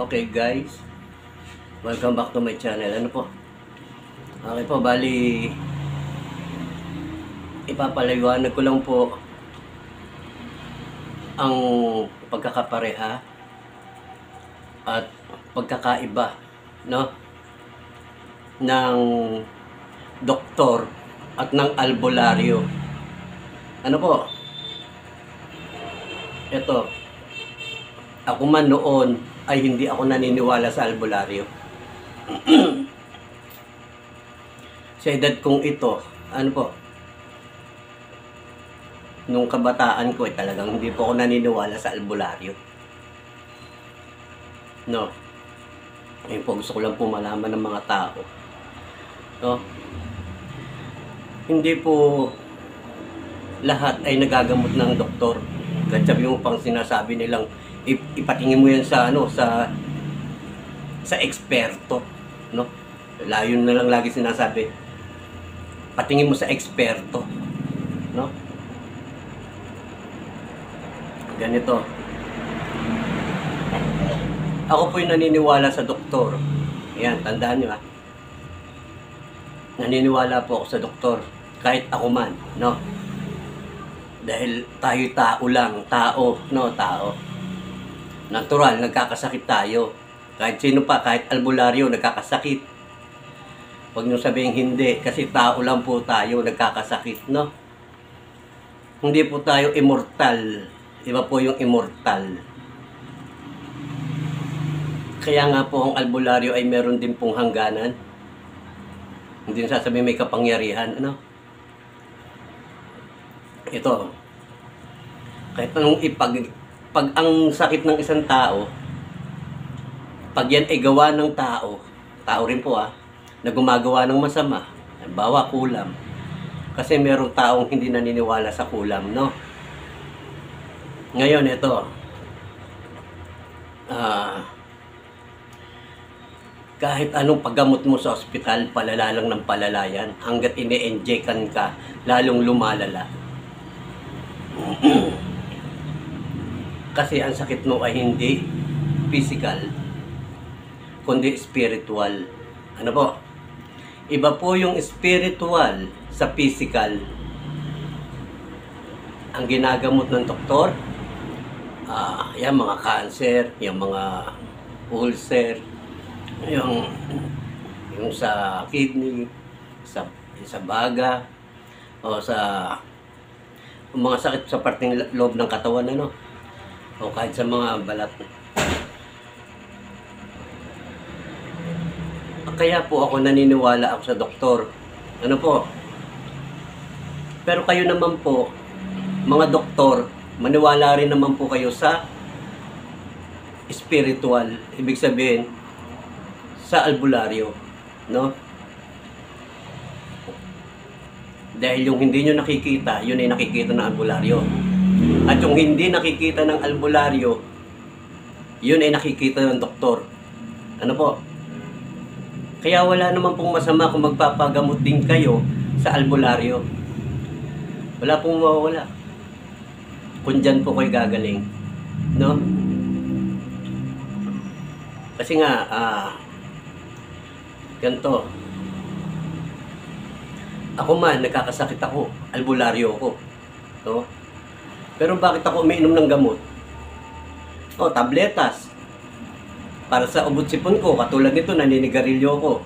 Okay guys, welcome back to my channel. Ano po? Okay po, bali ipapaliwanag ko lang po ang pagkakapareha at pagkakaiba, no, ng doktor at ng albularyo. Ano po? Ito, ako man noon ay hindi ako naniniwala sa albularyo. Sa edad kong ito, ano po, nung kabataan ko ay talagang hindi po ako naniniwala sa albularyo. No. Ayun po, gusto ko lang po malaman ng mga tao. No. Hindi po lahat ay nagagamot ng doktor. Kahit sabi mo pang sinasabi nilang ipatingin mo yan sa sa eksperto, no? Layo na lang lagi sinasabi. Patingin mo sa eksperto, no? Ganito. Ako po'y naniniwala sa doktor. Yan, tandaan nyo Naniniwala po ako sa doktor. Kahit ako man, no? Dahil tayo tao lang, tao, no? Tao. Natural, nagkakasakit tayo. Kahit sino pa, kahit albularyo, nagkakasakit. Huwag nyo sabihin hindi, kasi tao lang po tayo, nagkakasakit, no? Hindi po tayo immortal. Iba po yung immortal. Kaya nga po ang albularyo ay meron din pong hangganan. Hindi sasabihin may kapangyarihan, ano? Ito. Kahit anong pag ang sakit ng isang tao, pag yan ay gawa ng tao rin po na gumagawa ng masama, halimbawa kulam, kasi merong taong hindi naniniwala sa kulam, no? Ngayon, ito, kahit anong paggamot mo sa ospital, palala lang ng palala yan, hanggat ini-injectan ka, lalong lumalala. Kasi ang sakit mo ay hindi physical, kundi spiritual. Ano po? Iba po yung spiritual sa physical. Ang ginagamot ng doktor, yan mga cancer, yung mga ulcer, yung sa kidney, sa baga, o sa mga sakit sa parteng loob ng katawan, ano? O kahit sa mga balat. Kaya po ako naniniwala ako sa doktor. Ano po? Pero kayo naman po, mga doktor, maniwala rin naman po kayo sa spiritual. Ibig sabihin, sa albularyo. No? Dahil yung hindi nyo nakikita, yun ay nakikita ng albularyo. At yung hindi nakikita ng albularyo, yun ay nakikita ng doktor. Ano po? Kaya wala naman pong masama kung magpapagamot din kayo sa albularyo. Wala pong mawawala. Kung dyan po kayo gagaling. No? Kasi nga, ganito. Ako man, nagkakasakit ako. Albularyo ako. No? Pero bakit ako umiinom ng gamot? Tabletas. Para sa ubot sipon ko, katulad nito, naninigarilyo ko.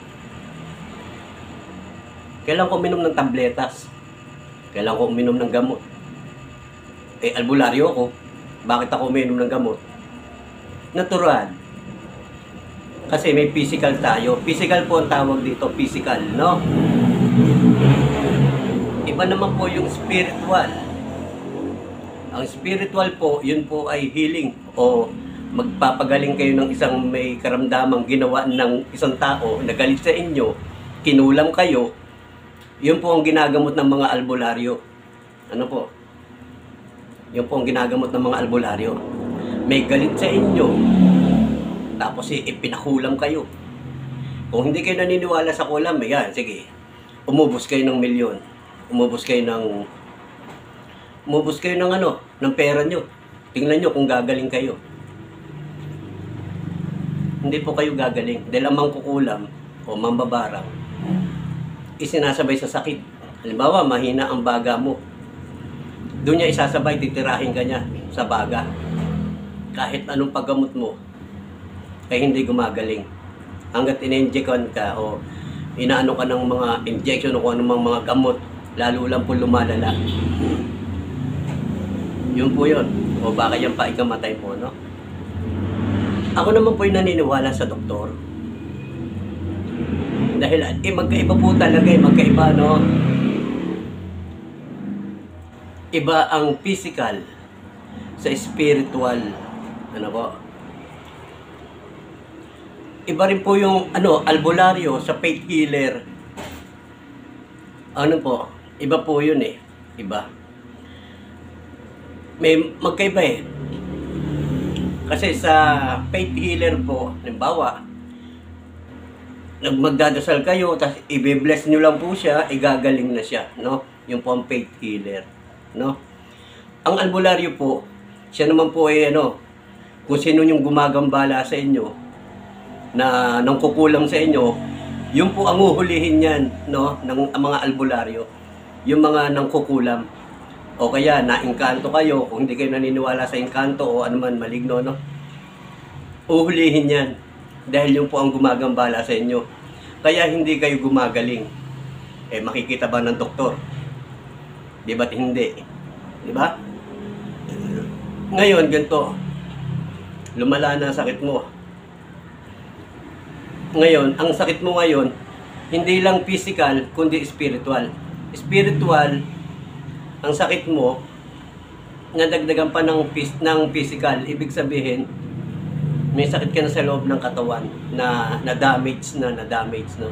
Kailan ko uminom ng tabletas? Kailan ko uminom ng gamot? Albularyo ko. Bakit ako umiinom ng gamot? Natural. Kasi may physical tayo. Physical po ang tawag dito, physical, no? Iba naman po yung spiritual. Ang spiritual po, yun po ay healing o magpapagaling kayo ng isang may karamdamang ginawa ng isang tao, nagalit sa inyo, kinulam kayo, yun po ang ginagamot ng mga albularyo. Ano po? Yun po ang ginagamot ng mga albularyo. May galit sa inyo, tapos ipinakulam kayo. Kung hindi kayo naniniwala sa kulam, yan, sige, umubos kayo ng milyon. Umubos kayo ng ng pera nyo. Tingnan nyo kung gagaling kayo. hindi po kayo gagaling. Dahil ang mangkukulam o mambabarang, isinasabay sa sakit. Halimbawa, mahina ang baga mo. Doon niya isasabay, titirahin ka niya sa baga. Kahit anong paggamot mo, ay hindi gumagaling. Hanggat in-injectan ka o inaano ka ng mga injection o kung anumang mga gamot, lalo lang po lumalala. Yun po yun. O baka yan pa ikamatay po, no? Ako naman po yung naniniwala sa doktor. Dahil magkaiba po talaga, magkaiba, no? Iba ang physical sa spiritual. Ano po? Iba rin po yung albularyo sa faith healer. Ano po? Iba po yun eh. Iba. May magkaiba eh. Kasi sa faith healer po, halimbawa, magdadasal kayo, tapos i-bless nyo lang po siya, igagaling na siya, no? Yung po ang faith healer, no? Ang albularyo po, siya naman po ay kung sino yung gumagambala sa inyo, na nang kukulang sa inyo, yun po ang uhulihin yan, no? Ng mga albularyo, yung mga nang kukulam. O kaya, naingkanto kayo, kung hindi kayo naniniwala sa engkanto o anuman maligno, no? Uhulihin yan. Dahil yung po ang gumagambala sa inyo. Kaya hindi kayo gumagaling. Eh, makikita ba ng doktor? Di ba't hindi? Di ba? Ngayon, ganito. Lumala na sakit mo. Ngayon, ang sakit mo ngayon, hindi lang physical, kundi spiritual. Spiritual, ang sakit mo, nadagdagan pa ng physical, ibig sabihin, may sakit ka na sa loob ng katawan na damage, no?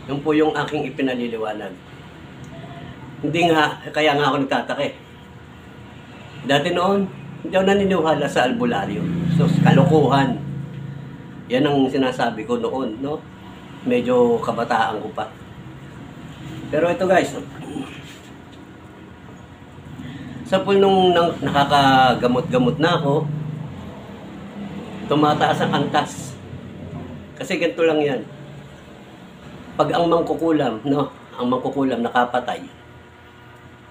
Yun po yung aking ipinaliliwanag. Hindi nga, kaya nga ako nagtataka eh. Dati noon, hindi ako naniniwala sa albularyo. So, kalokohan. Yan ang sinasabi ko noon, no? Medyo kabataan ko pa. Pero ito guys, sa pool nung nakakagamot-gamot na ako, tumataas ang antas. Kasi ganito lang yan. Pag ang mangkukulam, no? Ang mangkukulam nakapatay,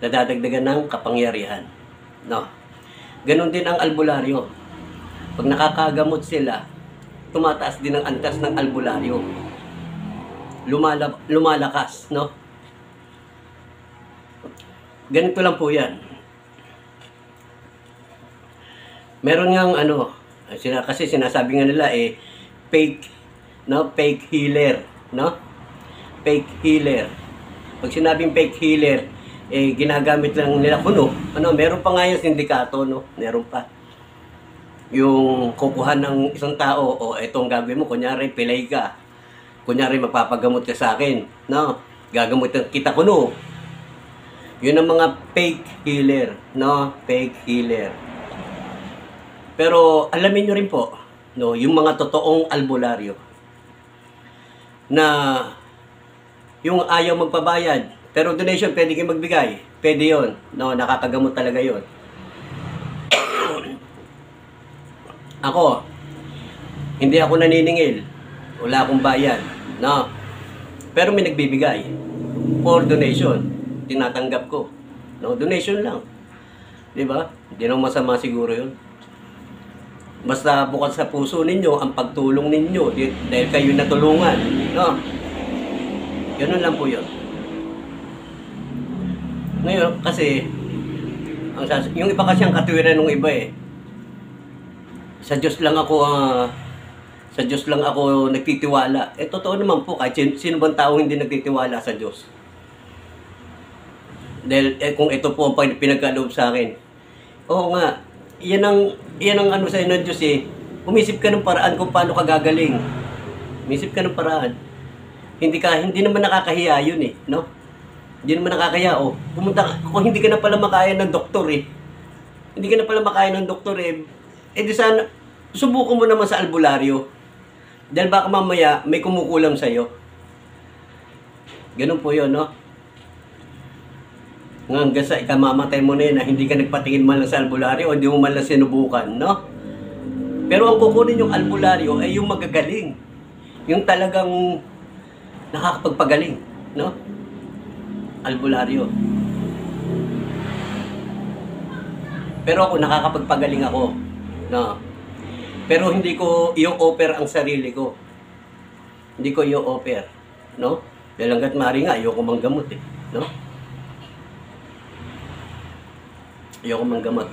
nadadagdagan ng kapangyarihan, no? Ganon din ang albularyo. Pag nakakagamot sila, tumataas din ang antas ng albularyo. Lumalakas, no? Ganito lang po yan. Meron ngang kasi sinasabi nga nila fake, no? Fake healer, no? Fake healer. Pag sinabing fake healer, ginagamit lang nila kuno. Meron pa nga yung sindikato, no? Meron pa. Yung kukuha ng isang tao, etong gagawin mo, kunyari pilay ka. Kunyari magpapagamot ka sa akin, no? Gagamutin kita kuno. Yun ang mga fake healer, no? Fake healer. Pero alamin nyo rin po, no, yung mga totoong albularyo na yung ayaw magpabayad, pero donation pwede kayo magbigay. Pwede yun, no, nakakagamot talaga yun. Ako, hindi ako naniningil, wala akong bayad, no. Pero may nagbibigay for donation, tinatanggap ko, no, donation lang, di ba? Hindi naman masama siguro yun. Basta bukas sa puso ninyo ang pagtulong ninyo dahil kayo natulungan, no? Ganun lang po yun. Ngayon, kasi yung iba kasi ang katuwiran ng iba sa Diyos lang ako nagtitiwala. Totoo naman po kahit sino bang tao hindi nagtitiwala sa Diyos. Dahil kung ito po ang pinagkaloob sa akin. Oo nga. Yan ang sa inyo ng Diyos Umisip ka ng paraan kung paano ka gagaling. Umisip ka ng paraan. Hindi naman nakakahiya yun no? Hindi naman nakakahiya kung hindi ka na pala makaya ng doktor Hindi ka na pala makaya ng doktor di sana subukan mo naman sa albularyo. Dahil baka mamaya may kumukulam sa iyo. Ganun po 'yon, no? Hanggang sa ikamamatay mo na hindi ka nagpatingin man lang sa albularyo o hindi mo man lang sinubukan, no? Pero ang kukunin yung albularyo ay yung magagaling. Yung talagang nakakapagpagaling, no? Albularyo. Pero ako, nakakapagpagaling ako, no? Pero hindi ko i-offer ang sarili ko. Hindi ko i-offer, no? Dahil hanggat maaari nga, ayoko manggamot eh, no? Ayoko manggamot.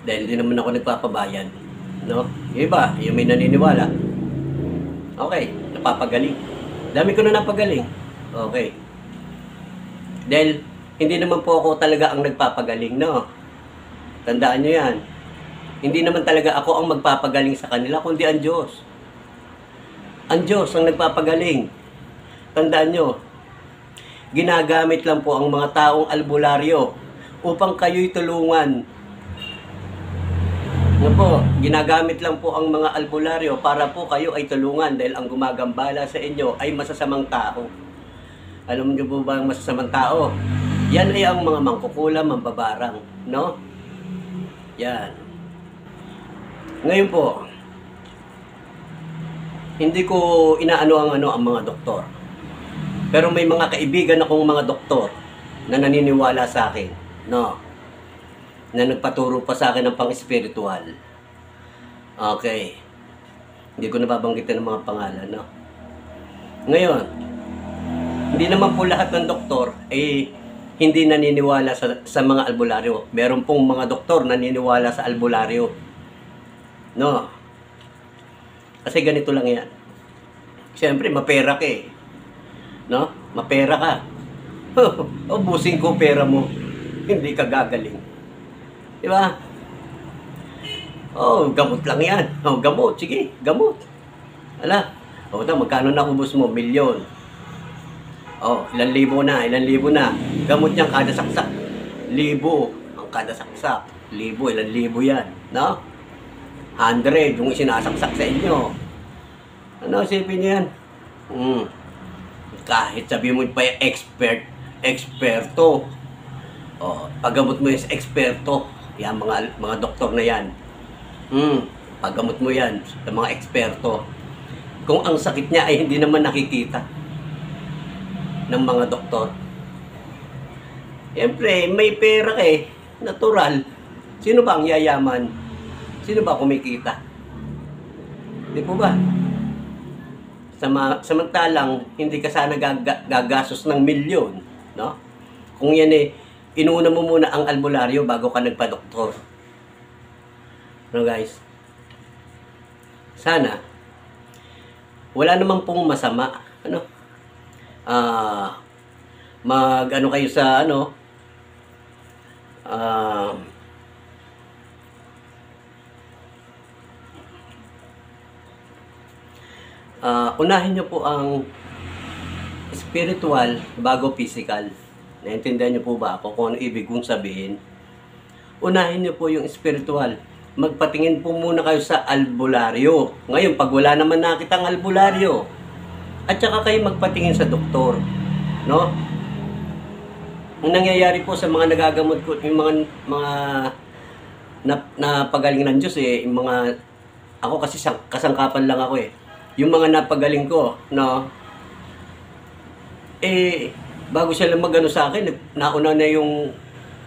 Dahil hindi naman ako nagpapabayan, no? Yung iba, yung may naniniwala. Okay, napapagaling. Dami ko na napagaling. Okay. Dahil hindi naman po ako talaga ang nagpapagaling, no? Tandaan nyo yan. Hindi naman talaga ako ang magpapagaling sa kanila, kundi ang Diyos. Ang Diyos ang nagpapagaling. Tandaan nyo, ginagamit lang po ang mga taong albularyo upang kayo'y tulungan. Ano po, ginagamit lang po ang mga albularyo para po kayo ay tulungan dahil ang gumagambala sa inyo ay masasamang tao. Alam niyo po ba ang masasamang tao? Yan ay ang mga mangkukulam, mambabarang, no? Yan. Ngayon po, hindi ko inaano ang mga doktor. Pero may mga kaibigan akong mga doktor na naniniwala sa akin, no? Na nagpaturo pa sa akin ng pang-spiritual. Okay. Hindi ko nababanggitin ng mga pangalan, no? Ngayon, hindi naman po lahat ng doktor ay hindi naniniwala sa mga albularyo. Meron pong mga doktor naniniwala sa albularyo. No? Kasi ganito lang yan. Siyempre, mapera ka eh. No? Mapera ka. Ubusin ko pera mo. Hindi ka gagaling. Diba? Oh, gamot lang yan. Oh, gamot. Sige, gamot. Ala. O, magkano na ubus mo? Milyon. Oh, ilan libo na. Gamot niyang kada saksak. Libo ang kada saksak. Ilan libo yan. No? 100 yung sinasaksak sa inyo. Ano, isipin niyan? Kahit sabi mo pa yung eksperto. Oh, paggamot mo yung eksperto. Yan, mga doktor na yan. Paggamot mo yan sa mga eksperto. Kung ang sakit niya ay hindi naman nakikita ng mga doktor. Siyempre, may pera ka eh. Natural. Sino ba ang yayaman? Sino ba kumikita? Di po ba? Samantalang, hindi ka sana gagastos ng milyon. No? Kung yan eh, inuna mo muna ang albularyo bago ka nagpa-doktor. No guys? Sana, wala namang pong masama. Ano? Mag-ano kayo sa ano? Unahin nyo po ang spiritual bago physical. Naintindihan nyo po ba ako kung ano ibig kong sabihin? Unahin nyo po yung spiritual. Magpatingin po muna kayo sa albularyo. Ngayon, pag wala naman nakitang albularyo, at saka kayo magpatingin sa doktor. No? Ang nangyayari po sa mga nagagamot ko, yung mga napagaling ng Diyos eh, yung mga, ako kasi kasangkapan lang ako eh. Yung mga napagaling ko, no? Eh, bago sila magano sa akin, nauna na yung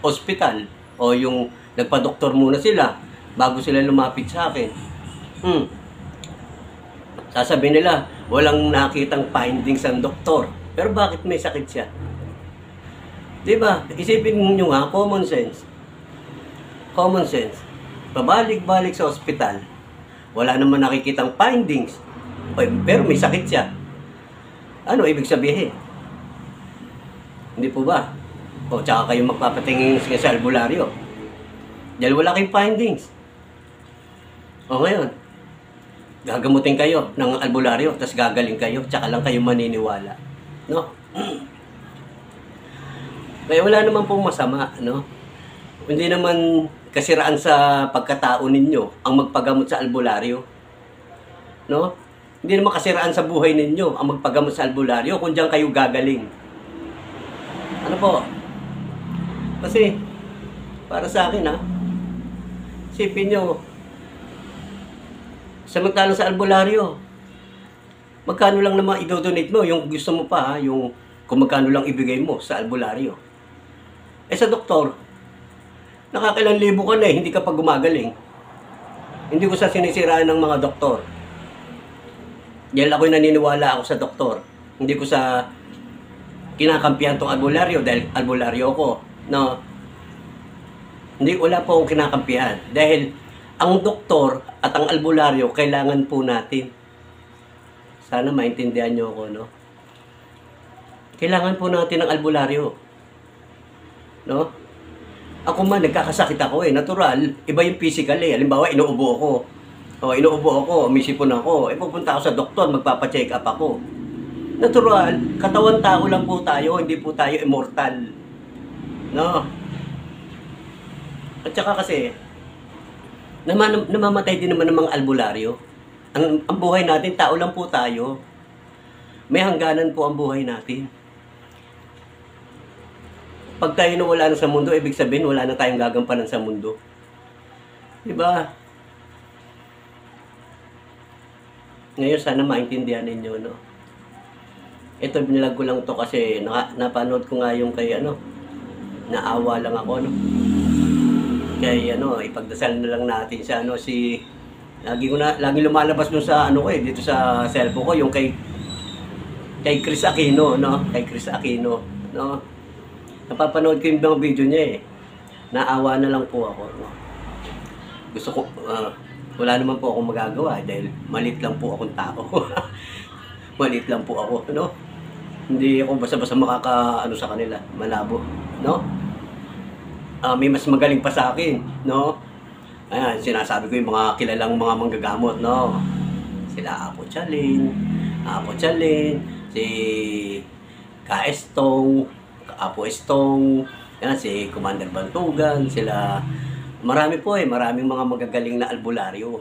ospital o yung nagpa-doktor muna sila bago sila lumapit sa akin. Sasabihin nila, walang nakitang findings ang doktor. Pero bakit may sakit siya? Diba? Isipin nyo nga, common sense. Common sense. Pabalik-balik sa ospital, wala naman nakikitang findings. Pero may sakit siya. Ano ibig sabihin? Hindi po ba? O tsaka kayo magpapatingin sa albularyo. Dahil wala kayong findings. O ngayon, gagamutin kayo ng albularyo, tapos gagaling kayo, tsaka lang kayo maniniwala. No? Kaya wala naman pong masama, no? Hindi naman kasiraan sa pagkatao ninyo ang magpagamot sa albularyo. No? Hindi naman kasiraan sa buhay ninyo ang magpagamot sa albularyo kung diyan kayo gagaling. Ano po? Kasi, para sa akin Isipin nyo, samantalang sa albularyo, magkano lang naman idodonate mo, yung gusto mo pa, yung kung magkano lang ibigay mo sa albularyo. Eh sa doktor, nakakailang libo ka na eh, hindi ka pa gumagaling. Hindi ko sa sinisiraan ng mga doktor. Dahil ako'y naniniwala ako sa doktor. Hindi ko sa kinakampihan tong albularyo dahil albularyo ko. No. Hindi, wala po akong kinakampihan. Dahil ang doktor at ang albularyo kailangan po natin. Sana maintindihan nyo ako, no? Kailangan po natin ng albularyo. No? Ako man, nagkakasakit ako eh. Natural, iba yung physical eh. Halimbawa, inuubo ako. O, inuubo ako, umisipon ako. Eh, pupunta ako sa doktor, magpapacheck up ako. Natural, katawan tao lang po tayo, hindi po tayo immortal. No? At saka kasi, namamatay din naman ng mga albularyo. Ang buhay natin, tao lang po tayo. May hangganan po ang buhay natin. Pag tayo nawala na sa mundo, ibig sabihin, wala na tayong gagampanan sa mundo. Diba? Ngayon, sana maintindihan ninyo, no? Ito, binilag ko lang to kasi napanood ko nga yung kay, naawa lang ako, no? Kaya, ipagdasal na lang natin sa, lagi lumalabas dun sa, dito sa cellphone ko, yung kay Chris Aquino, no? Kay Chris Aquino, no? Napapanood ko yung mga video niya eh. Naawa na lang po ako. No? Gusto ko, wala naman po akong magagawa dahil malit lang po akong tao. Malit lang po ako, no? Hindi ako basta-basta sa kanila. Malabo, no? May mas magaling pa sa akin, no? Ayan, sinasabi ko yung mga kilalang mga manggagamot, no? Sila Apo Chalin, si Kaestong, Apo Estong, yan, si Commander Bantugan, sila, marami po maraming mga magagaling na albularyo.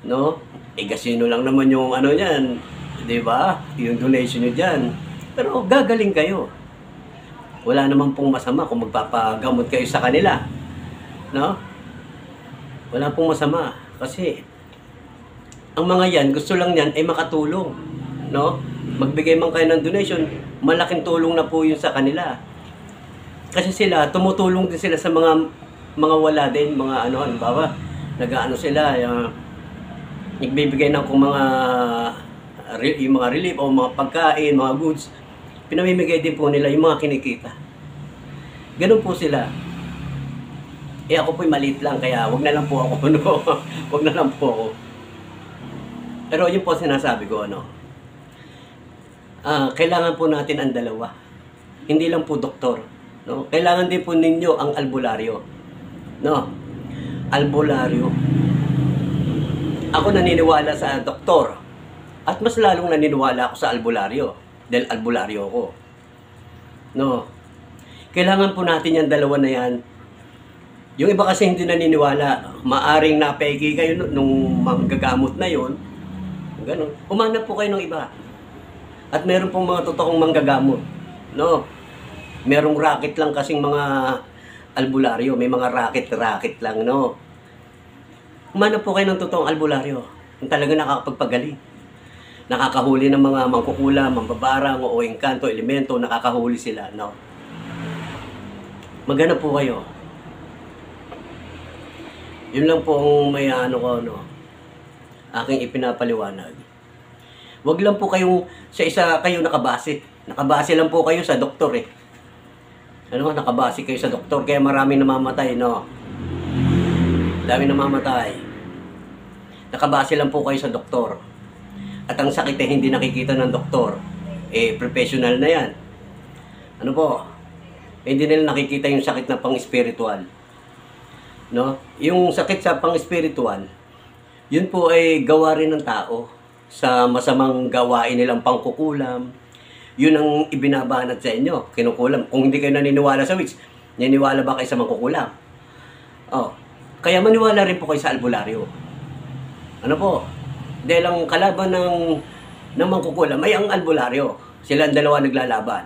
No? Gasino lang naman yung yan, di ba? Yung donation nyo dyan. Pero gagaling kayo. Wala naman pong masama kung magpapagamot kayo sa kanila. No? Wala pong masama. Kasi, ang mga yan, gusto lang yan ay makatulong. No? Magbigay man kayo ng donation, malaking tulong na po yun sa kanila. Kasi sila, tumutulong din sila sa mga wala din, mga halimbawa, sila, nagbibigay ng kung yung mga relief o mga pagkain, mga goods, pinamimigay din po nila yung mga kinikita. Ganun po sila. Ako po'y maliit lang, kaya wag na lang po ako, wag na lang po ako. Pero yun po sinasabi ko, kailangan po natin ang dalawa. Hindi lang po doktor, no? Kailangan din po ninyo ang albularyo. No? Albularyo. Ako naniniwala sa doktor. At mas lalong naniniwala ako sa albularyo. Dahil albularyo ko. No? Kailangan po natin yung dalawa na yan. Yung iba kasi hindi naniniwala. Maaring napeki kayo nung manggagamot na yon. Ganun. Umanap po kayo ng iba. At meron pong mga totoong manggagamot. No? Merong racket lang kasing mga albularyo. May mga racket lang, no? Umanap po kayo ng totoong albularyo. Yung talaga nakakapagpagaling. Nakakahuli ng mga mangkukula, mambabarang, o engkanto, elemento, nakakahuli sila, no? Maghanap po kayo. Yun lang po ang may aking ipinapaliwanag. Wag lang po kayong sa isa kayo nakabase. Nakabase lang po kayo sa doktor eh. Nakabase kayo sa doktor kaya maraming namamatay, no? Dami namamatay. Nakabase lang po kayo sa doktor. At ang sakit ay hindi nakikita ng doktor. Professional na yan. Hindi nila nakikita yung sakit na pang-spiritual. No? Yung sakit sa pang-spiritual, yun po ay gawa rin ng tao sa masamang gawain nilang pangkukulam. Yun ang ibinabanat sa inyo, kinukulam. Kung hindi kayo naniniwala sa witch, naniniwala ba kayo sa mangkukulam? Kaya maniwala rin po kayo sa albularyo. Dahil ang kalaban ng mangkukulam ay ang albularyo. Sila ang dalawa naglalaban.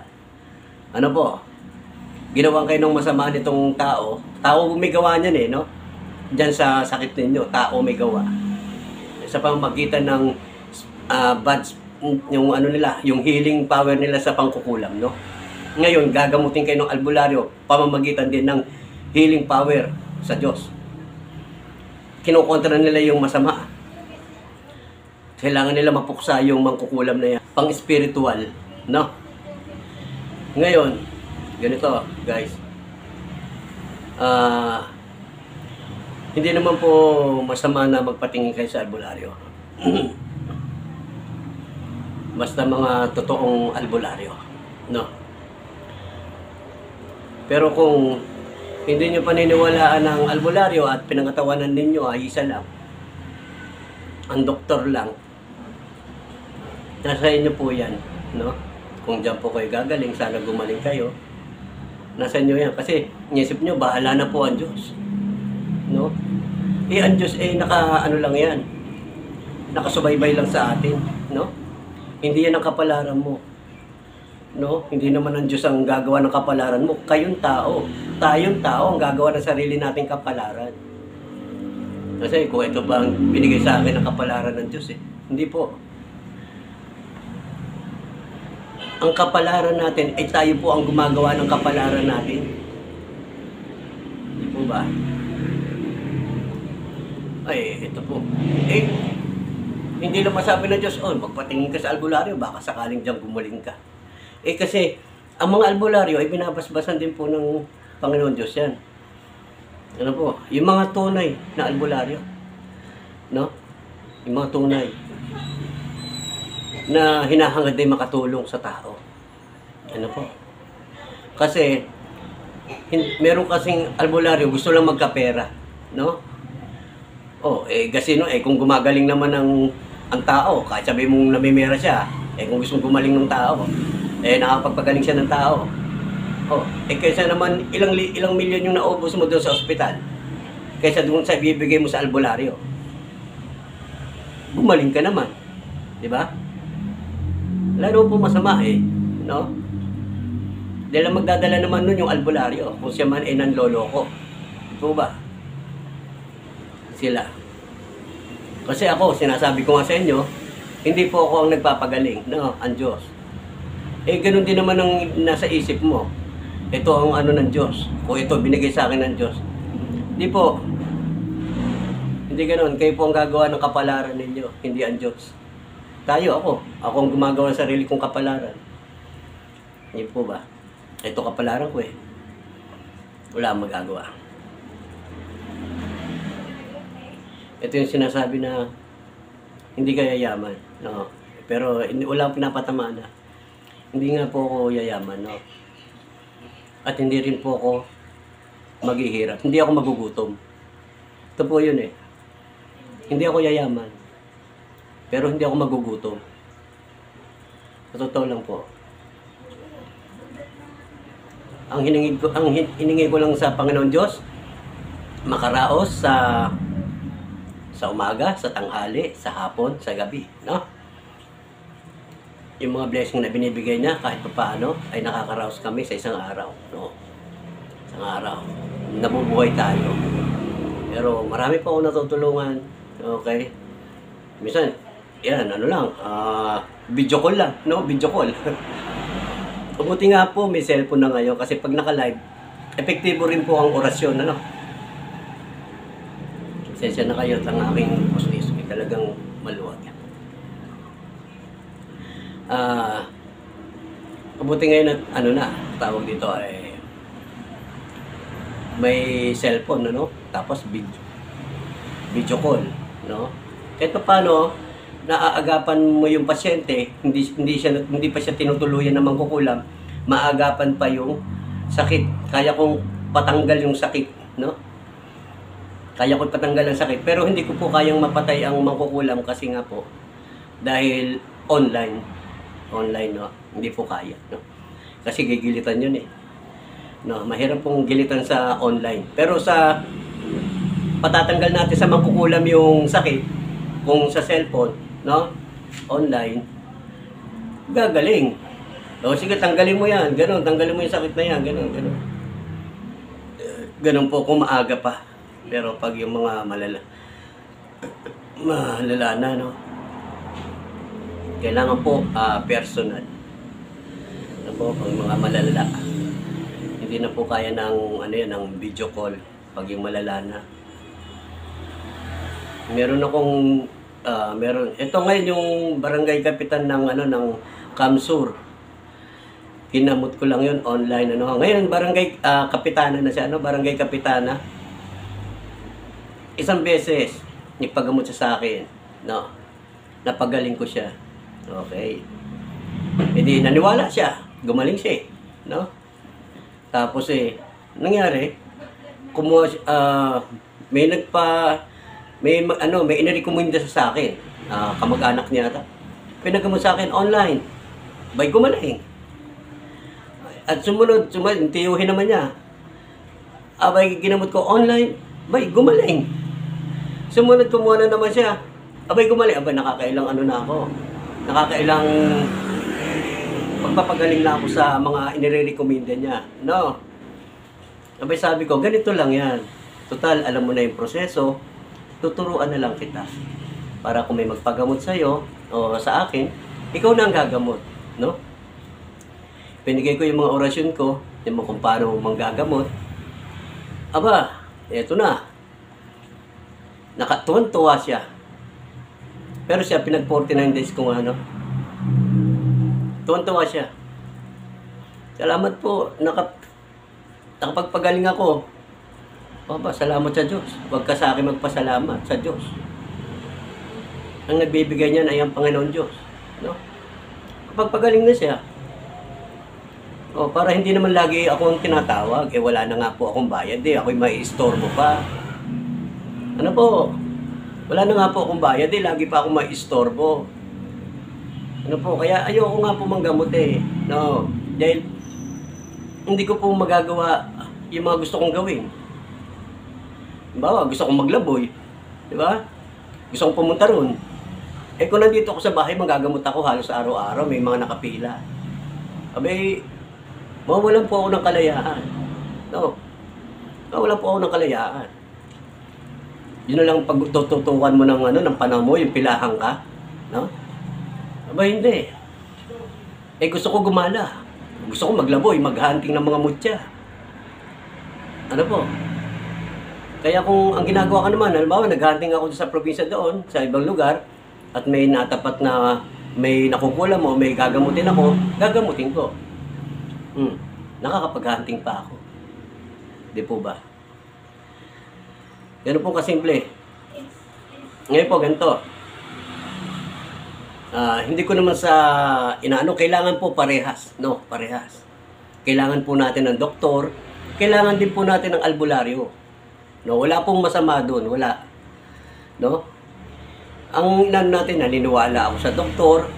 Ginawan kayo ng masama nitong tao. Tao may gawa niyan no? dyan sa sakit ninyo, tao may gawa. Sa pamamagitan ng yung ano nila, yung healing power nila sa pangkukulam, no? Ngayon, gagamutin kayo ng albularyo, pamamagitan din ng healing power sa Diyos. Kinukontra nila yung masama. Kailangan nila mapuksa yung mangkukulam na yan. Pang-spiritual, no? Ngayon, ganito, guys. Hindi naman po masama na magpatingin kayo sa albularyo. Basta mga totoong albularyo, no? Pero kung hindi nyo paniniwalaan ng albularyo at pinangatawanan ninyo ay isa lang, ang doktor lang, nasa inyo po yan, no? Kung dyan po kayo gagaling, sana gumaling kayo. Nasa inyo yan. Kasi, inisip nyo, bahala na po ang Diyos. No? Ang Diyos, ano lang yan. Nakasubaybay lang sa atin, no? Hindi yan ang kapalaran mo. No? Hindi naman ang Diyos ang gagawa ng kapalaran mo. Kayong tao. Tayong tao ang gagawa ng sarili nating kapalaran. Kasi kung ito ba ang binigay sa akin ng kapalaran ng Diyos, hindi po. Ang kapalaran natin ay tayo po ang gumagawa ng kapalaran natin. Hindi po ba? Ay, ito po. Hindi lang masabi ng Diyos, magpatingin ka sa albularyo, baka sakaling dyan gumaling ka. Kasi, ang mga albularyo ay binabasbasan din po ng Panginoon Diyos yan. Ano po? Yung mga tunay na albularyo. No? Yung mga tunay na hinahangad din makatulong sa tao. Ano po? Kasi, meron kasing albularyo, gusto lang magkapera. No? Kasi kung gumagaling naman ang tao, kahit sabi mong namimera siya, kung gusto gumaling ng tao, nakapagpagaling siya ng tao. Kaysa naman ilang milyon yung naubos mo doon sa ospital, kaysa doon sa ibibigay mo sa albularyo. Gumaling ka naman. Di ba? Lalo po masama no? Dahil ang magdadala naman nun yung albularyo, kung siya man ay nanloloko. Ito ba? Sila. Kasi ako, sinasabi ko nga sa inyo, hindi po ako ang nagpapagaling, no? Ang Diyos. Ganun din naman ang nasa isip mo. Ito ang ano ng Diyos. O ito, binigay sa akin ng Diyos. Hindi po. Hindi ganun. Kayo po ang gagawa ng kapalaran ninyo, hindi ang Diyos. Ako ang gumagawa ng sarili kong kapalaran. Hindi po ba? Ito kapalaran ko Wala akong magagawa. Ito yung sinasabi na hindi ka yayaman. No? Pero wala akong pinapatamaan na. Hindi nga po ako yayaman. No? At hindi rin po ako maghihirap. Hindi ako magugutom. Ito po yun Hindi ako yayaman. Pero hindi ako magugutom. Sa totoo lang po. Ang hiningi ko lang sa Panginoon Diyos, makaraos sa umaga, sa tanghali, sa hapon, sa gabi, no? Yung mga blessing na binibigay niya kahit paano ay nakakaraos kami sa isang araw, no? Isang araw. Nabubuhay tayo. Pero marami pa ako natutulungan, okay? Minsan, yan, video call lang, no? Video call. Mabuti nga po, may cellphone na ngayon kasi pag naka-live, epektibo rin po ang orasyon, ano? Sensya na kayo, ang aking pustis, talagang maluwag. Mabuti ngayon at tawag dito ay may cellphone, ano? Tapos video call, no? Kahit paano, naaagapan mo yung pasyente, hindi pa siya tinutuluyan ng mangkukulam, maagapan pa yung sakit. Kaya kong patanggal yung sakit, no? Kaya kong patanggal ang sakit, pero hindi ko po kayang mapatay ang mangkukulam kasi nga po, dahil online, no? Hindi po kaya, no? Kasi gigilitan yun no? Mahirap pong gilitan sa online. Pero sa patatanggal natin sa mangkukulam yung sakit, kung sa cellphone, no? Online, gagaling. Sige, tanggalin mo yan. Ganun, tanggalin mo yung sakit na yan. Ganun po kung maaga pa. Pero pag yung mga malala na, no? Kailangan po personal. Ano po, pag mga malala. Hindi na po kaya ng ano yan, ng video call pag yung malala na. Meron akong ito ngayon yung barangay kapitan ng ano ng Kamsur. Kinamot ko lang yun online ano. Ngayon barangay kapitana na siya, ano, barangay kapitana. Isang beses nagpagamot siya sa akin, no. Napagaling ko siya. Okay. Hindi naniwala siya. Gumaling siya, no. Tapos nangyari, may inirekomenda sa akin, kamag-anak niya ata. Pinagamot sa akin online. Bay gumaling. At sumunod, tiyuhin naman niya. Abay ginamot ko online, bay gumaling. Sumunod kumuha na naman siya. Abay gumaling, abay nakakailang ano na ako. Nakakailang pagpapagaling na ako sa mga inirekomenda niya. No. Abay sabi ko, ganito lang yan. Total, alam mo na yung proseso. Tuturuan na lang kita. Para kung may magpagamot sa'yo o sa akin, ikaw na ang gagamot. No? Pinigay ko yung mga orasyon ko, yung kung paano manggagamot. Aba, eto na. Nakatuwan-tuwa siya. Pero siya, pinag 49 days kung ano. Tuwan-tuwa siya. Salamat po, nakapagpagaling ako. Aba, salamat sa Diyos. Huwag ka sa akin magpasalamat sa Diyos. Ang nagbibigay niyan ay ang Panginoon Diyos. No? Kapag pagaling na siya, para hindi naman lagi akong tinatawag, wala na nga po akong bayad, ako'y may istorbo pa. Ano po? Wala na nga po akong bayad, lagi pa akong may istorbo. Ano po? Kaya ayoko nga po manggamot No? Dahil hindi ko po magagawa yung mga gusto kong gawin. Halimbawa, gusto kong maglaboy. Di ba? Gusto kong pumunta ron. Kung nandito ako sa bahay, magagamot ako halos araw-araw, may mga nakapila. Abay, mawawalan po ako ng kalayaan. No? Mawawalan po ako ng kalayaan. Yun na lang pag tututukan mo ng ano, ng panahon mo, yung pilahan ka. No? Abay, hindi. Gusto ko gumala. Gusto ko maglaboy, maghunting ng mga mutya. Ano po? Kaya kung ang ginagawa ka naman, halimbawa, naghunting ako sa probinsya doon, sa ibang lugar, at may natapat na may nakukuha mo, may gagamutin ako, gagamutin ko. Nakakapag-hunting pa ako. Di po ba? Ganun po kasimple. Ngayon po, ganito. Hindi ko naman sa inaano, kailangan po parehas. No, parehas. Kailangan po natin ng doktor, kailangan din po natin ng albularyo. No, wala pong masama doon, wala. No? Ang inan natin, naniniwala ako sa doktor,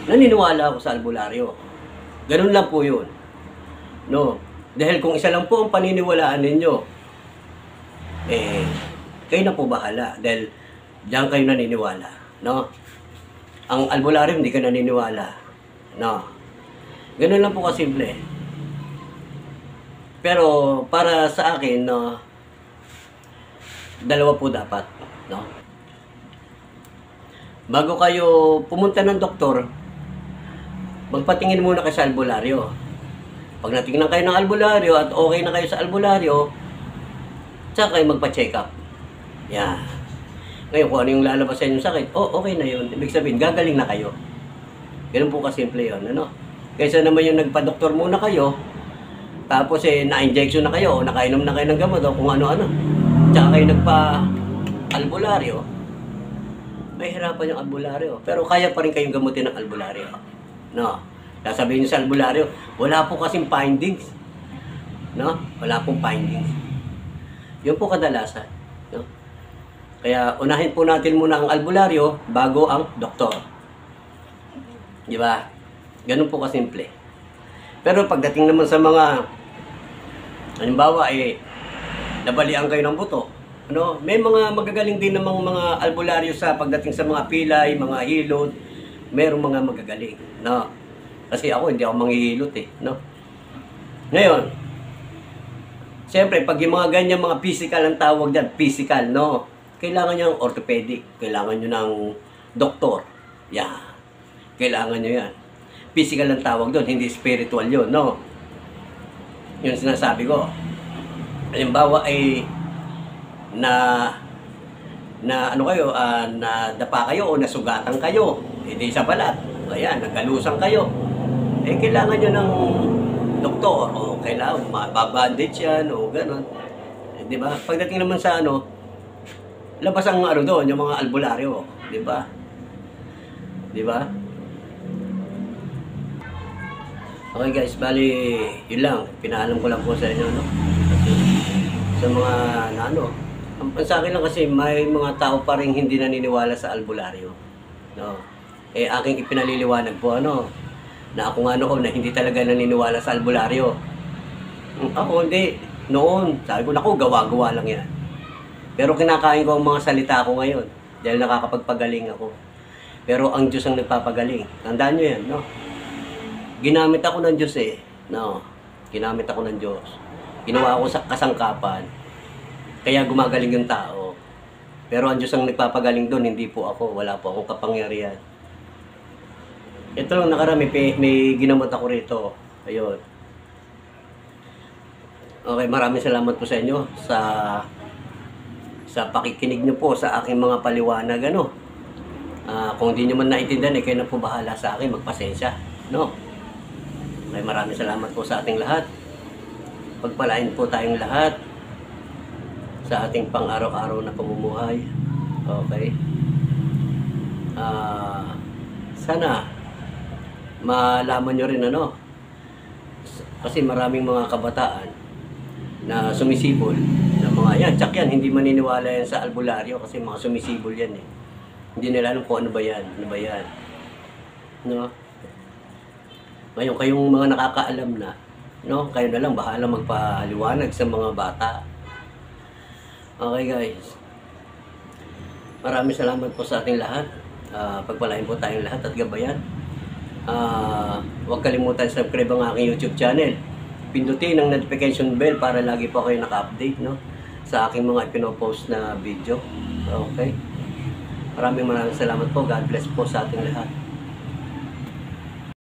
naniniwala ako sa albularyo. Ganun lang po 'yun. No, dahil kung isa lang po ang paniniwalaan ninyo, kayo na po bahala dahil diyan kayo naniniwala, no? Ang albularyo hindi ka naniniwala, no? Ganun lang po kasimple. Pero para sa akin, no, dalawa po dapat, no? Bago kayo pumunta ng doktor, magpatingin muna kayo sa albularyo. Pag natingnan kayo ng albularyo at okay na kayo sa albularyo, tsaka kayo magpa-check up. Yan. Ngayon, kung ano yung lalabas sa inyong sakit, okay na yun. Ibig sabihin, gagaling na kayo. Ganun po kasimple yun, ano? Kaysa naman yung nagpa-doktor muna kayo, tapos na-injection na kayo, o nakainom na kayo ng gamot, o kung ano-ano. Tsaka kayo nagpa-albularyo, may hirapan yung albularyo. Pero kaya pa rin kayong gamutin ng albularyo. No? Sasabihin nyo sa albularyo, wala po kasing findings. No? Wala pong findings. Yun po kadalasan. No? Kaya unahin po natin muna ang albularyo bago ang doktor. Di ba? Ganun po kasimple. Pero pagdating naman sa mga, halimbawa, nabalian kayo ng buto. Ano, may mga magagaling din namang mga albularyo sa pagdating sa mga pilay, mga hilot. Merong mga magagaling, no? Kasi ako hindi ako manghihilot no? Ngayon, Siyempre, pag yung mga ganyan, mga physical ang tawag dyan, physical, no? Kailangan nyo ng orthopedic, kailangan nyo ng doktor. Yeah. Kailangan nyo yan. Physical ang tawag doon, hindi spiritual yun, no? Yun sinasabi ko. Halimbawa ay na ano kayo, na dapa kayo o nasugatan kayo, hindi sa balat, ayan, nagalusan kayo, kailangan nyo ng doktor, o kailangan mababandage yan, o gano'n. Di ba? Pagdating naman sa labas ang doon, yung mga albularyo, di ba? Di ba? Okay guys, bali, yun lang, pinaalam ko lang po sa inyo, no? Sa mga ang sa akin lang kasi may mga tao pa rin hindi naniniwala sa albularyo. No. Aking ipinaliliwanag po na ako nga noon na hindi talaga naniniwala sa albularyo. Ako hindi. Noon, sabi ko, naku, gawa-gawa lang yan. Pero kinakain ko ang mga salita ko ngayon dahil nakakapagpagaling ako. Pero ang Diyos ang nagpapagaling. Tandaan nyo yan, no? Ginamit ako ng Diyos no? Ginamit ako ng Diyos. Ginawa ako sa kasangkapan. Kaya gumagaling yung tao. Pero ang Diyos ang nagpapagaling doon, hindi po ako. Wala po akong kapangyarihan. Ito lang nakarami, may ginamot ako rito. Ayun. Okay, maraming salamat po sa inyo sa pakikinig nyo po sa aking mga paliwanag. Kung hindi nyo man naintindihan, kayo na po bahala sa akin. Magpasensya. No? Okay, maraming salamat po sa ating lahat. Pagpalain po tayong lahat sa ating pang-araw-araw na pamumuhay. Okay? Sana malaman nyo rin kasi maraming mga kabataan na sumisibol na mga yan. Tsak yan, hindi maniniwala yan sa albularyo kasi mga sumisibol yan Hindi nila alam kung ano ba yan. Ano ba yan? No? Ngayon, kayong mga nakakaalam na, no? Kayo na lang bahala magpaliwanag sa mga bata. Okay guys, maraming salamat po sa ating lahat. Pagpalain po tayong lahat at gabayan. Huwag kalimutan subscribe ang aking YouTube channel. Pindutin ang notification bell para lagi po kayo naka-update sa aking mga ipinopost na video. Okay, maraming salamat po. God bless po sa ating lahat.